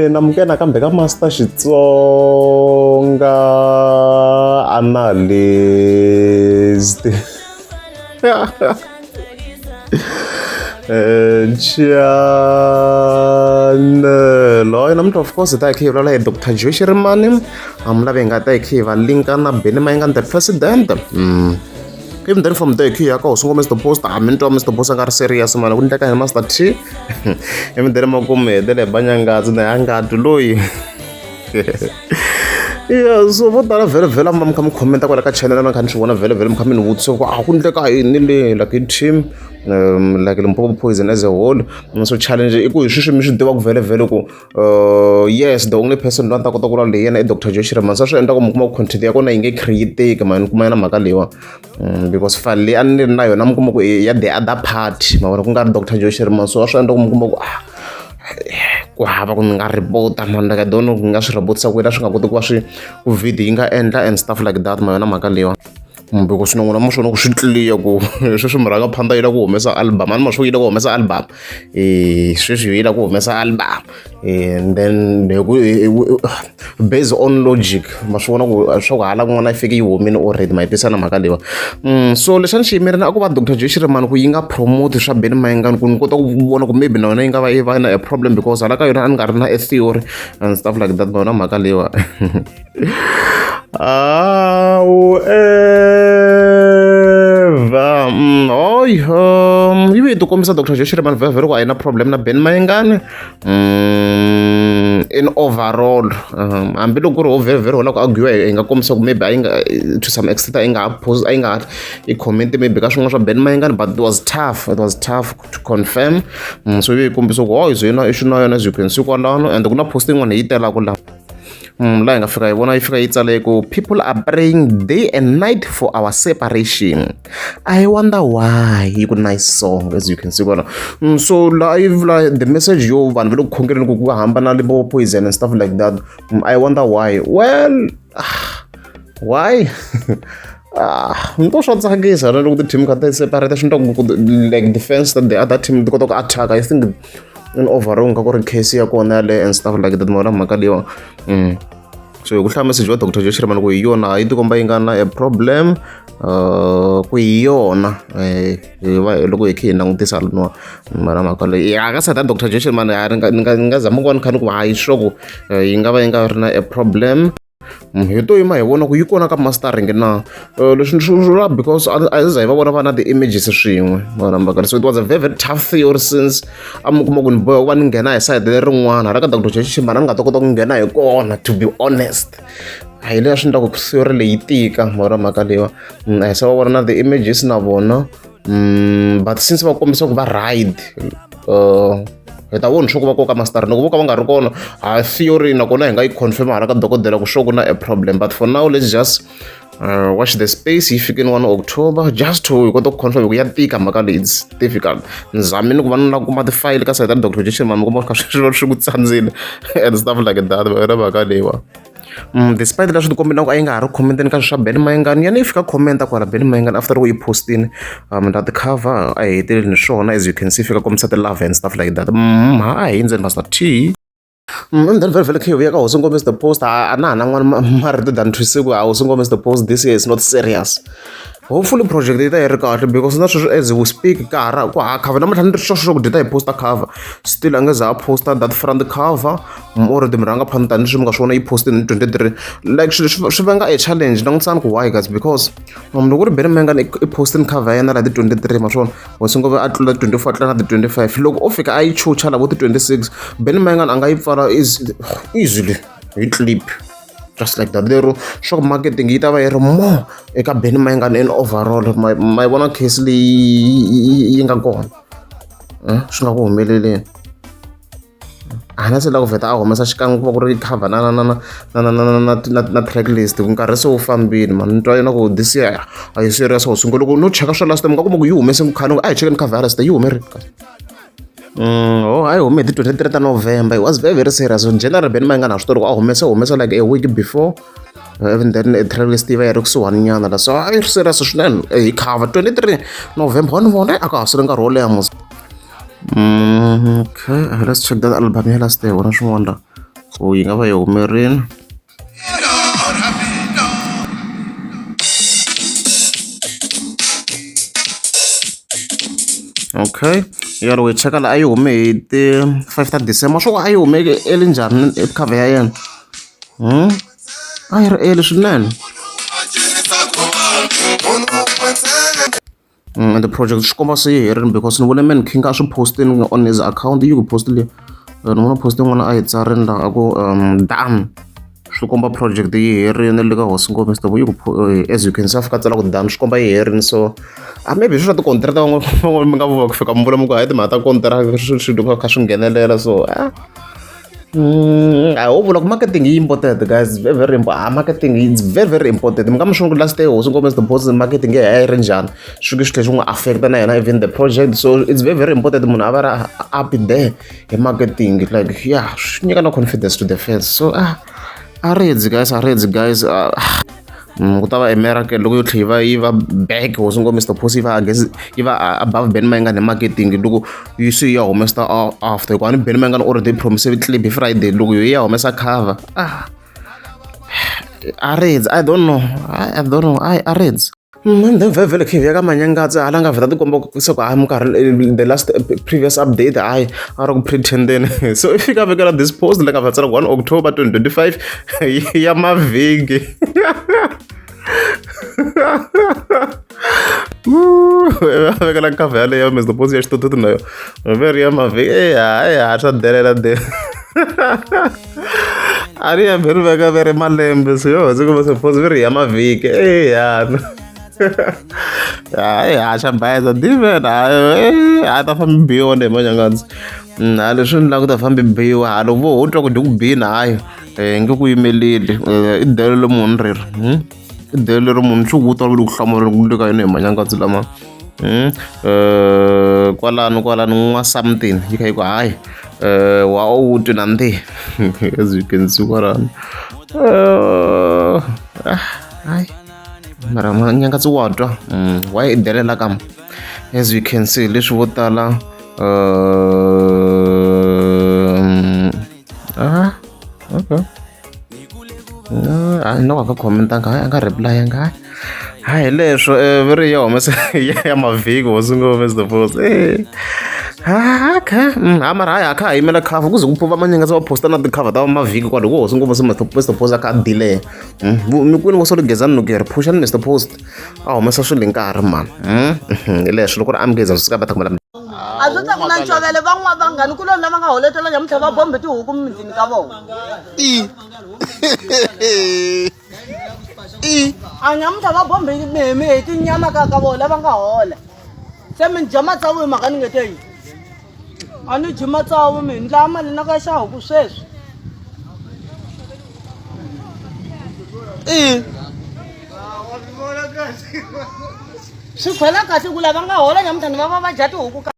namukela kambe ka Master Xitsonga analyst channel namuntlha of course ta hi kha hi vulavula hi Dr. Joe Shirimani mi lava hi nga ta hi kha hi va linka na Benny Mayengani the president. Even then from there khiya ka usungo Mr. Post mi twa Mr. Post a nga ri serious mara ku ndleka hi Master T even then makumu hetele Manyangatsi na yangati loyi yeah, so vo tala vhele mi kha mi khomenta kwala ka channel na kha ni swi vona vhele mi kha mi ni vutisa ku ku ndleka yini le like hi team like Limpopo Poison as a whole. So challenge i ku hi swi mi swi tiva ku vhele ku yes the only person loyi a ta kota ku vula leyi yena i Dr. Joe Shirimani. So swi endla ku mi kuma ku content ya kona yi nge createki mani kuma yena mhaka leyiwa because file leyi a ni ri na yona mi kuma ku ya the other party ma vona ku nga ri Dr. Joe Shirimani. So swi endla ku mi kuma ku ku hava ku ni nga report-a mani like I don't know ku nga swi report-isa ku yela swi nga koti ku va swi ku video yi nga endla and stuff like that ma yona mhaka leyiwa because swin'wana ma swona ku swi tliya ku sweswi mi rhanga phanda yi la ku humesa album ani ma swi yi la ku humesa album sweswi yi la ku humesa album and then based on logic ma swi vona ku swa ku hala kun'wana yi fike yi humile already ma yi tisa na mhaka leyiwa. So lexi a ni xi yimerini a ku va Dr. Joe Shirimani ku yi nga promote swa Benny Mayengani ku ni kota ku vona ku maybe na yona yi nga va yi va na a problem because hala ka yona a ni nga ri na a theory and stuff like that ma yona mhaka leyiwa. Yi ve ti kombisa Dr. Joe Shirimani vhele ku a yi na problem na Benny Mayengani in overall hambiloko ku ri ho vhele hola ku argue hi nga kombisa ku maybe a yi nga to some extent a yi nga post a yi nga i comment maybe ka swin'wana swa Benny Mayengani but it was tough to confirm. So yi ve yi kombisa ku hi yona issue na yona as you can see kwalano and ku na posting yin'wana hi telaka laha laha hi nga fika hi vona yi fika yi tsale ku people are praying day and night for our separation. I wonder why yi ku nice song as you can see kwala. So laha the message yo vanhu va le ku khongeleni ku hambana Limpopo Poison and stuff like that. I wonder why. Well why ni to swa tsakisa na loko ti-team kha ti separate swi endla ku like defense that the other team ti kota ku attack. I think in overall nga ku ri case ya kona yale and stuff like that ma mhaka leyiwa. So hi ku hlaya message wa Dr. Joe Shirimani ku hi yona yi ti komba yi nga na a problem ku hi yona loko hi kha hi langutisa laniwa mara mhaka leyi a ka seta Dr. Joe Shirimani ni nga zama ku va ni kha ni ku hayi sure ku yi nga va yi nga ri na a problem. Hi to yima hi vona ku yi kona ka mastering na leswi ni swi vula because a za hi va vona va na ti-images swin'we mara mhaka so it was a very very tough theory since a mi kuma ku ni boha ku va ni nghena hi side lerin'wana hala ka Dr. Joe Shirimani a ni nga ta kota ku nghena hi kona to be honest. A hi leswi endlaku theory leyi tika mara mhaka leyiwa a hi se va vona na ti-images na vona but since va kombisa ku va ride hi ta vona swo ku va koka master loko vo ka va nga ri kona a theory nakona hi nga yi confirm hala ka dokodela ku swo ku na a problem but for now let's just watch the space yi fike ni 1 October just to hi kota ku confirm ku ya tika mhaka leyi it's difficult. Ni zamini ku va ni la kuma ti-file ka side ya Dr. Joe Shirimani mi kuma kha swi ku tsandzile and stuff like that na mhaka leyiwa. Despite leswi ti kombela ku a yi nga ha ri commenteni ka swa Benny Mayengani yani yi fika commenta kwala Benny Mayengani after ku yi postini na ti-cover a hi heteleli ni swona as you can see fika kombisa ti-love and stuff like that. A hi ndzeni Master T and then vhele kha hi vuya ka hosi ngomisa the post a na ha na n'wana marito than twisiku a hosi ngomisa the post this year is not serious. Hopefully project yi ta yi ri kahle because na sweswi as we speak ka ha ku cover namuntlha ni ri swo ku dita hi posta cover still a nge za a posta that front cover already mi rhanga phanda tani swi mi nga swi vona yi postini 23 like swi vanga a challenge langutisani ku why guys because loko ku ri Benny Mayengani i postini cover ya yena laha ti-23 ma swona hosi ngove a tlula 24 a tlula na ti-25 loko o fika a yi chucha lavo ti-26 Benny Mayengani a nga yi pfala easily hi clip just like that. Lero shop marketing yi ta va yi ri more eka Benny Mayengani in overall ma vona case leyi yi nga kona swi nga ku humeleleni a na se la ku vheta a humesa xikan'we ku va ku ri cover na track list ku nkarhi se wu fambile mani ni twa yena ku this year a yi serious ho sungula loko no cheka swa last time nga kuma ku yi humese khani a hi chekeni cover ya last yi humerile I hume hi ti 23 ta November. It was very very serious. In general Benny Mayengani a swi tori ku a humesa like a week before even then track list yi va yi ri kusuhani nyana la so a yi ri serious swinene hi cover 23 November wa ni vona a ka ha swi ri nkarhi wo leha mos Okay, let's check that album here last day. What I wonder. Oh, you have your marine. Okay, yeah, we check out ayo me the 5th December. So ayo me elinjani cover ya yena. Ayir early swinene. And the project xikomba se yi herini because ni vone man king a swi posting on his account yi ku postile ni vona posting n'wana a yi tsarini laha a ku done swi komba project yi herini le ka hosi ngopfu stop yi ku as you can see a fika tsala ku done swi komba yi herini so maybe swi swa tikontiraka van'wana mi nga vuva ku fika mi vula mi ku hayi timhaka ta kontiraka swilo kha swi nghenelela so I hope like marketing is important, guys. Very important. Marketing is very important. Mga mashong last day also comments the post marketing ay renjan. Sugar station affect na even the project. So it's very important. Muna abara up there in marketing like yeah, you got no confidence to the fans. So arrange guys. Kutava America loko yo tlhiva yiva back was ngo Mr. Posiva I guess yiva above Benny Mayengani marketing loko you see ya Mr. after kwani Benny Mayengani already promised clip Friday loko yo ya humesa cover I don't know I arrange then very khivi ka Manyangatsi hala nga veta tikomba se ku minkarhi the last previous update I are pretending so if you ka vekela this post like nga 1 October 2025 ya mavhiki vekela cover yaleyo Mr. Posi ya xitututu na yo very ya mavhiki swa delela de a ri ya vheri veka veri malembe so yo se ku Mr. Posi veri ya mavhiki haxa bayiza diven a ta fambi biwa ne Manyangatsi leswi ni lava ku ta fambi biwa halo vo ho twa ku dyi ku bini hayi nge ku yimeleli I delo le munhu reri I delo leri munhu swi ku ta ku hlamula ku le ka yona hi Manyangatsi lama kwalano n'wa something yi kha yi ku hayi wa u twi nandi as you can see kwalano hayi mara Manyangatsi wa twa wa yi delela kam as you can see leswi vo tala okay no wa ka comment anga reply anga hayi leswo veri ya humesa ya mavhiki hosi ngo Mr. Post okay mara hayi akha yimela cover kuze kuphuva Manyangatsi wa posta na ti-cover ta mavhiki kwaloko hosi ngopfu se Mr. Post akha delay mikwini wo solo gezani no gera pushani Mr. Post a humesa swilo hi nkarhi man hi leswo loko ri amgeza swi sika va ta kumela a swi ta ku na ncovele van'wana vanghani ku lona lava nga holetela nyamutlha va bombe tihuku mimitsini ka vona a nyamutlha va bombe hi tinyama ka vona lava nga hola se mi dya matsavu hi mhaka ni nge te yini a ni dyi matsavu mi ndla mali na ka xahuku sweswi swi khwela kahle ku lava nga hola nyamutlha ni va dya tihuku ka